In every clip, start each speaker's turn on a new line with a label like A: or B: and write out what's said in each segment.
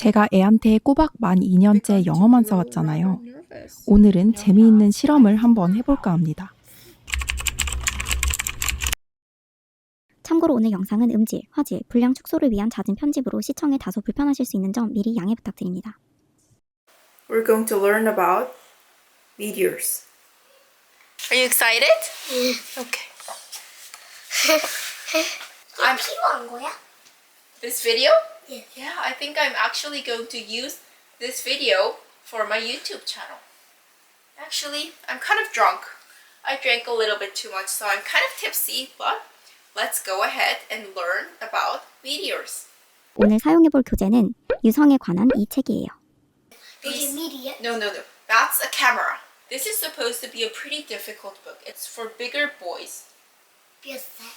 A: 제가 애한테 꼬박 만 2년째 영어만 써왔잖아요. 오늘은 재미있는 실험을 한번 해볼까 합니다.
B: 참고로 오늘 영상은 음질, 화질, 분량 축소를 위한 잦은 편집으로 시청에 다소 불편하실 수 있는 점 미리 양해 부탁드립니다.
C: We're going to learn about meteors. Are you excited? Okay.
D: I'm 필요한 거야?
C: This video?
D: Yeah.
C: Yeah, I think I'm actually going to use this video for my YouTube channel. Actually, I'm kind of drunk. I drank a little bit too much, so I'm kind of tipsy, but let's go ahead and learn about meteors.
B: 오늘 사용해볼 교재는 유성에 관한 이 책이에요.
D: 이게 미리야?
C: No. That's a camera. This is supposed to be a pretty difficult book. It's for bigger boys.
D: 몇 살?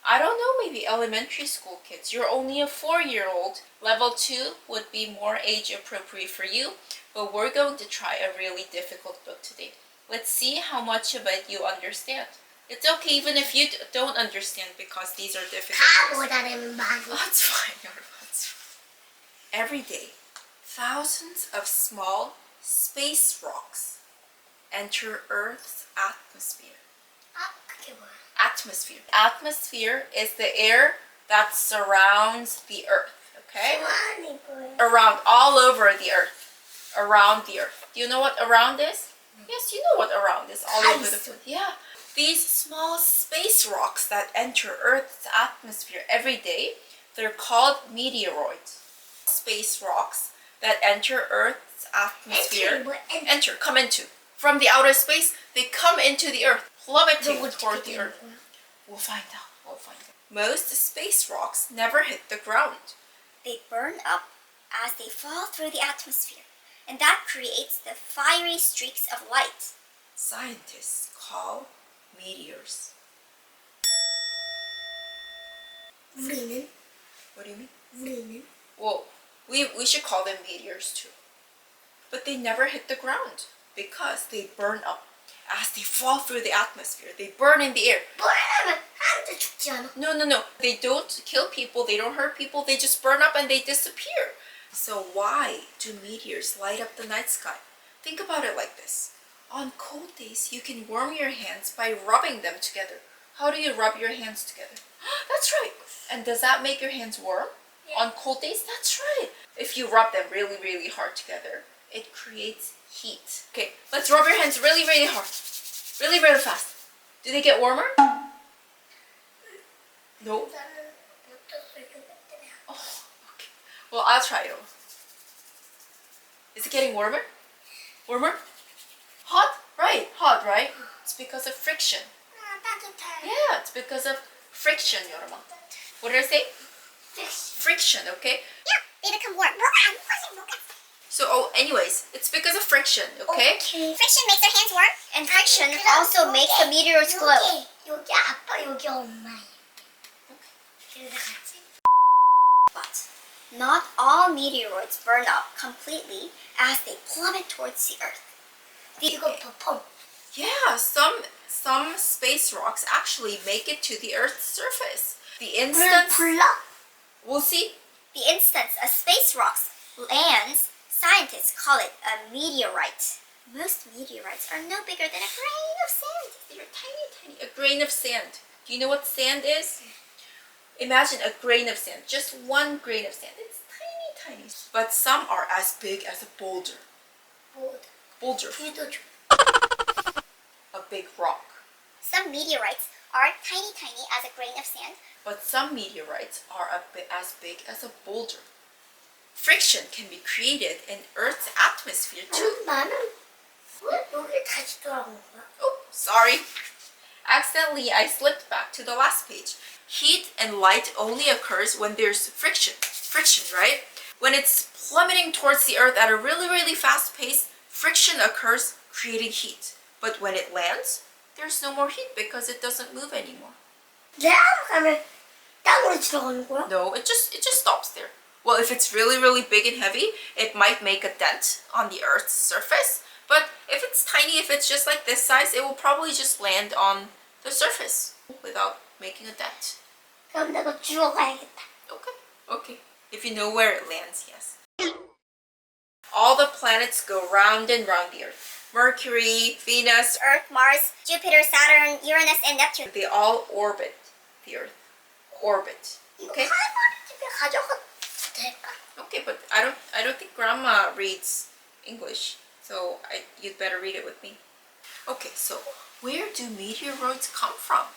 C: I don't know, maybe elementary school kids. You're only a 4-year-old. Level 2 would be more age appropriate for you, but we're going to try a really difficult book today. Let's see how much of it you understand. It's okay even if you don't understand because these are difficult
D: 다
C: books.
D: 못하는 많이.
C: That's fine, that's fine. Every day, thousands of small space rocks enter Earth's atmosphere.
D: 아, 그게 뭐야?
C: Atmosphere. Atmosphere is the air that surrounds the Earth, okay?
D: 많이 보여.
C: Around, all over the Earth. Around the Earth. Do you know what around is? Yes, you know what around is. All over the
D: Ice.
C: place. Yeah. These small space rocks that enter Earth's atmosphere every day, they're called meteoroids. Space rocks that enter Earth's atmosphere. Enter, come into. From the outer space, they come into the Earth, plummeting toward the Earth. We'll find out. Most space rocks never hit the ground.
D: They burn up as they fall through the atmosphere, and that creates the fiery streaks of light.
C: Scientists call meteors.
D: 우리는?
C: What do you mean?
D: 우리는?
C: Well, we should call them meteors too. But they never hit the ground because they burn up as they fall through the atmosphere. They burn in the air.
D: 뭐라면 한테 죽지 않아?
C: No. They don't kill people, they don't hurt people, they just burn up and they disappear. So why do meteors light up the night sky? Think about it like this. On cold days, you can warm your hands by rubbing them together. How do you rub your hands together? That's right. And does that make your hands warm?
D: Yeah.
C: On cold days? That's right. If you rub them really, really hard together, it creates heat. Okay, let's rub your hands really, really hard. Really, really fast. Do they get warmer? No?
D: 나는 못했어 이거 때문에.
C: Oh, okay. Well, I'll try it. Is it getting warmer? Warmer? Hot? Right, hot, right? It's because of friction.
D: 아, 따뜻해.
C: Yeah, it's because of friction, 여러분. What did I say?
D: 섹시.
C: Friction, okay?
D: Yeah, they become warm. 뭐가 안 뭐지 뭐가?
C: So, anyways, it's because of friction, okay?
D: Friction makes their hands warm, and friction also makes the meteors glow. 여기 아빠, 여기 엄마야. 여기다 같이. But not all meteoroids burn up completely as they plummet towards the Earth. 이거 덮어.
C: Yeah, some space rocks actually make it to the Earth's surface. The instance,
D: 불러?
C: we'll see.
D: The instance a space rock lands, scientists call it a meteorite. Most meteorites are no bigger than a grain of sand.
C: They're tiny. A grain of sand. Do you know what sand is? Imagine a grain of sand, just one grain of sand. It's tiny. But some are as big as a boulder. Boulder.
D: 불도 줘.
C: A big rock.
D: Some meteorites are tiny as a grain of sand.
C: But some meteorites are as big as a boulder. Friction can be created in Earth's atmosphere too.
D: 나는 왜 여기 다시 돌아온 거야?
C: Oh, sorry. Accidentally, I slipped back to the last page. Heat and light only occurs when there's friction. Friction, right? When it's plummeting towards the Earth at a really, really fast pace, friction occurs, creating heat. But when it lands, there's no more heat because it doesn't move anymore.
D: 내가 가면 땅으로 들어가는 거야?
C: No, it just stops there. Well, if it's really, really big and heavy, it might make a dent on the Earth's surface. But if it's tiny, if it's just like this size, it will probably just land on the surface without making a dent.
D: 그럼 내가 주워 가야겠다.
C: Okay. If you know where it lands, yes. All the planets go round and round the Earth. Mercury, Venus,
D: Earth, Mars, Jupiter, Saturn, Uranus, and Neptune.
C: they all orbit the Earth. Orbit.
D: 이거
C: Okay?
D: 할머니 집에 가져가도 될까?
C: Okay, but I don't think Grandma reads English, so you'd better read it with me. Okay, so where do meteoroids come from?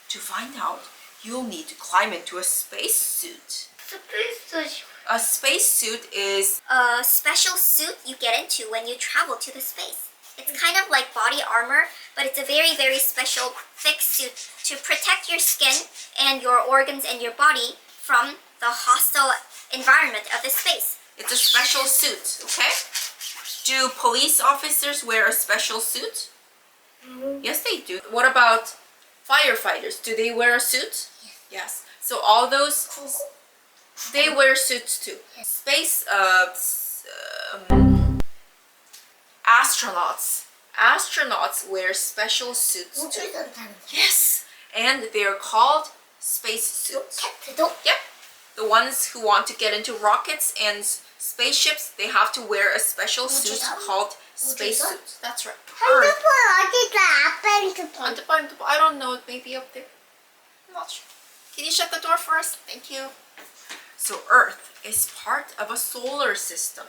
C: To find out, you'll need to climb into a spacesuit.
D: 스페이스
C: A spacesuit is
D: a special suit you get into when you travel to the space. It's kind of like body armor, but it's a very, very special thick suit to protect your skin and your organs and your body from the hostile environment of the space.
C: it's a special suit, okay? Do police officers wear a special suit? Yes, they do. What about firefighters? Do they wear a suit? Yes. So all those they wear suits too. Space astronauts wear special suits too.
D: 우주선 타는
C: Yes, and they're called space suits.
D: 로켓도
C: Yep. The ones who want to get into rockets and spaceships, they have to wear a special suit
D: 우주선?
C: called space
D: 우주선?
C: suits. That's right. Earth.
D: 핸드폰 어디가? 아빠 핸드폰.
C: I don't know. Maybe up there. I'm not sure. Can you shut the door for us? Thank you. So Earth is part of a solar system.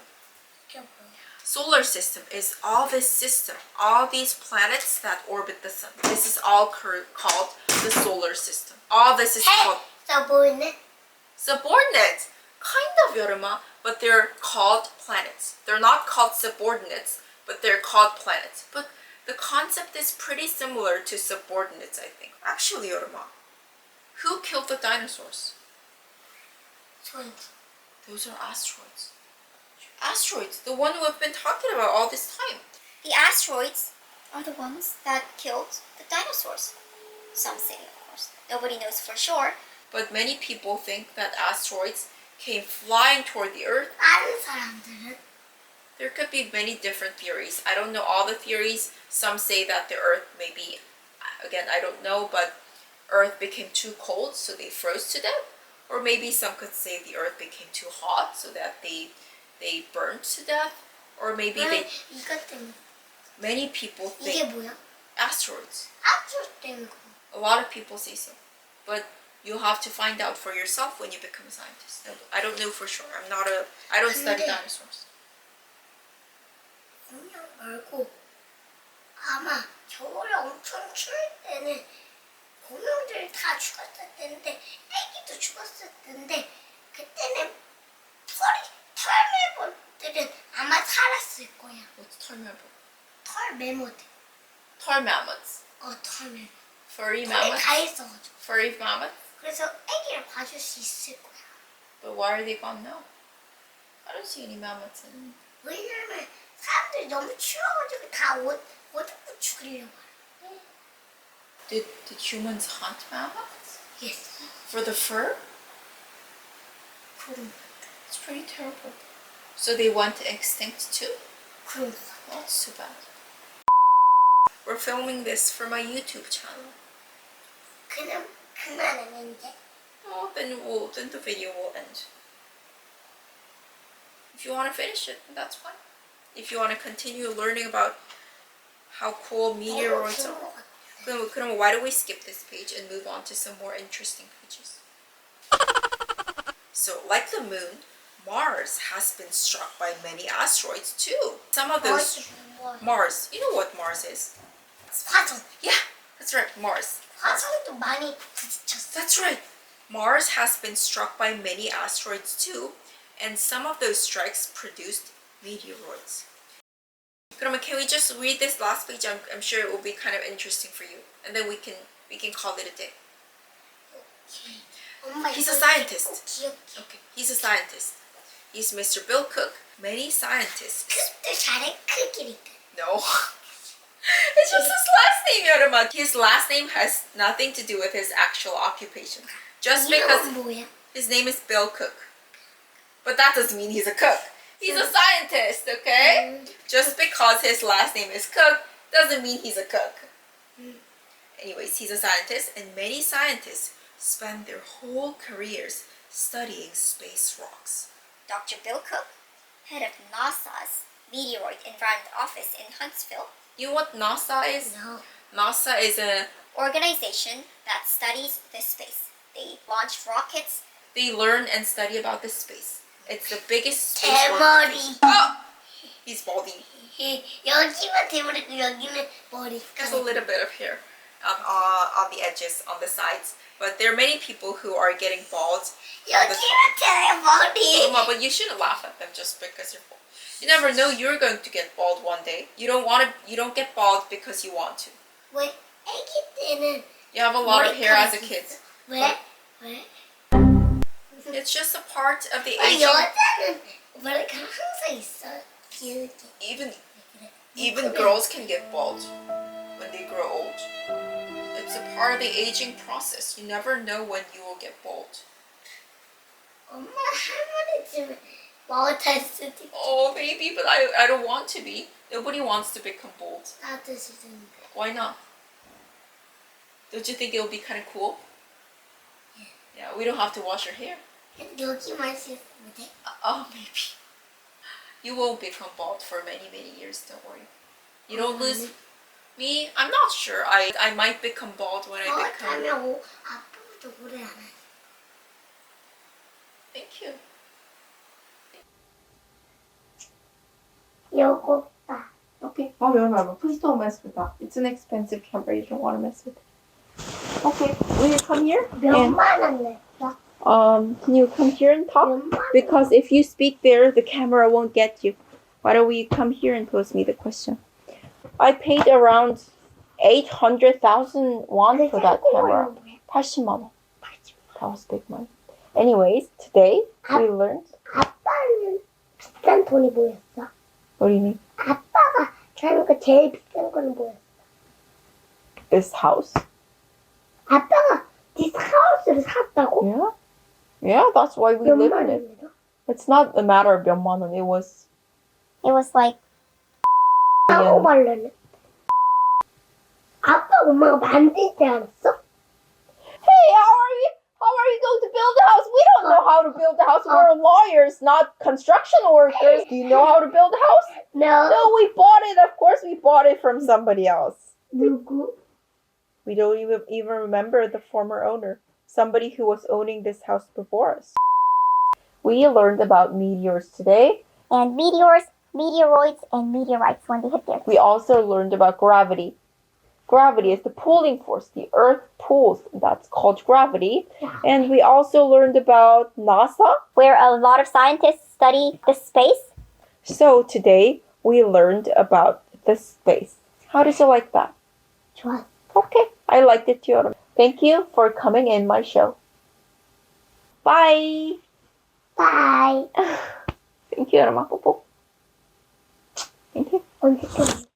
C: Solar system is all this system, all these planets that orbit the sun. This is all called the solar system. All this is called
D: 저 보이네?
C: subordinates. Kind of, Yoruma, but they're called planets. They're not called subordinates, but they're called planets. But the concept is pretty similar to subordinates, I think. Actually, Yoruma, who killed the dinosaurs?
D: 손.
C: Those are asteroids. Asteroids, the one we've been talking about all this time.
D: The asteroids are the ones that killed the dinosaurs. Some say, of course. Nobody knows for sure.
C: But many people think that asteroids came flying toward the Earth.
D: 다른 사람들은
C: There could be many different theories. I don't know all the theories. Some say that the Earth maybe, again, I don't know, but Earth became too cold, so they froze to death. Or maybe some could say the Earth became too hot, so that they burned to death. Or maybe
D: 이것 때문에.
C: many people
D: 이게
C: think
D: 뭐야?
C: asteroids.
D: 아스트로이드 때문에.
C: A lot of people say so. But you'll have to find out for yourself when you become a scientist. I don't know for sure. I don't study
D: 근데-
C: dinosaurs.
D: 공룡 말고 아마 겨울에 엄청 추울 때는 공룡들이 다 죽었을 텐데 애기도 죽었을 텐데 그때는 털매벌들은 아마 살았을 거야.
C: What's 털 mammoth?
D: 털매모들.
C: 털 mammoths.
D: 털매모.
C: Furry
D: 털에
C: mammoths.
D: 다 있어가지고.
C: Furry mammoths.
D: 그래서 애기를 봐줄 수 있을 거야.
C: But why are they gone now? I don't see any mammoths in.
D: 왜냐면 사람들이 너무 추워가지고 다 옷 입고 죽이려고 해.
C: Did humans hunt mammoths
D: Yes.
C: for the fur?
D: 그런
C: It's pretty terrible. So they went extinct too?
D: 그런 거.
C: Well, that's too bad. We're filming this for my YouTube channel.
D: 그만하면 이제.
C: Oh, then the video will end. If you want to finish it, that's fine. If you want to continue learning about how cool meteoroids are, 그럼 why don't we skip this page and move on to some more interesting pages? So, like the moon, Mars has been struck by many asteroids too. Some of those Mars, you know what Mars is?
D: 화성.
C: Yeah, that's right, Mars.
D: 화성도 많이 부딪혔어.
C: That's right. Mars has been struck by many asteroids too, and some of those strikes produced meteoroids. 그러면 can we just read this last page? I'm sure it will be kind of interesting for you, and then we can call it a day.
D: 엄마
C: He's a
D: 이거
C: scientist.
D: 귀엽지?
C: Okay, he's a scientist. He's Mr. Bill Cook. Many scientists.
D: 또 잘해 크기니까.
C: No. It's just his last name, 여러분. His last name has nothing to do with his actual occupation. Just because
D: 이름은 뭐야?
C: his name is Bill Cook. But that doesn't mean he's a cook. He's a scientist, okay? Just because his last name is Cook doesn't mean he's a cook. Anyways, he's a scientist, and many scientists spend their whole careers studying space rocks.
D: Dr. Bill Cook head of NASA's Meteoroid Environment Office in Huntsville.
C: You know what NASA is?
D: No.
C: NASA is an
D: Organization that studies the space. They launch rockets.
C: they learn and study about the space. It's the biggest space
D: 대머리.
C: Oh! He's balding.
D: 여기만 대머리고 여기는 머리.
C: There's a little bit of hair on the edges, on the sides. But there are many people who are getting bald. on the top.
D: 여기만 대머리.
C: Mama, but you shouldn't laugh at them just because you're bald. You never know you're going to get bald one day. You don't get bald because you want to.
D: 왜 애기 때는
C: You have a lot of hair as a kid.
D: 왜? 왜?
C: It's just a part of the
D: 왜
C: aging.
D: 여자는 머리카락 항상 있어. 길게.
C: Even girls can get bald when they grow old. It's a part of the aging process. You never know when you will get bald.
D: 엄마 할머니쯤 머리카락 수도 있고.
C: Oh, baby, but I don't want to be. Nobody wants to become bald.
D: 나도 싫은데.
C: Why not? Don't you think it would be kind of cool? Yeah, we don't have to wash our hair.
D: 여기만 씻으면 돼?
C: Oh, maybe. You won't become bald for many, many years, don't worry. You don't lose... Me? I'm not sure. I might become bald when I become...
D: 하면 아빠부터 오래 안 해.
C: Thank you.
D: 요거 봐.
A: Okay. Mommy, remember, please don't mess with that. It's an expensive camera. You don't want to mess with it. Okay. Will you come here?
D: 몇만 원 냈어?
A: Can you come here and talk?
D: 몇만 원?
A: Because if you speak there, the camera won't get you. Why don't we come here and pose me the question? I paid around 800,000 won for that camera. 80만 원. That was big money. Anyways, today we learned.
D: 아빠는 비싼 돈이 뭐였어?
A: What do you mean?
D: 아빠가 사는 거 제일 비싼 거는 뭐였어?
A: This house.
D: 아빠가 네 하우스를 샀다고?
A: Yeah. Yeah, that's why we live
D: 몇만
A: in it.
D: 원이요?
A: It's not a matter of 몇만 원. It was.
B: It was like
D: 하고 말래는. 아빠 엄마가 만들지 않았어?
A: Hey, how are you going to build a house? We don't know how to build a house. We're lawyers, not construction workers. Do you know how to build a house?
D: No.
A: No, we bought it. Of course, we bought it from somebody else.
D: 누구?
A: We don't even remember the former owner. Somebody who was owning this house before us. We learned about meteors today.
B: and meteors, meteoroids, and meteorites when they hit the Earth.
A: We also learned about gravity. Gravity is the pulling force. The Earth pulls. That's called gravity. And we also learned about NASA.
B: Where a lot of scientists study the space.
A: So today we learned about the space. How did you like that?
D: 좋아.
A: Okay, I liked it too. Thank you for coming in my show. Bye.
D: Bye.
A: Thank you, Rama. Thank you.
D: 언제 또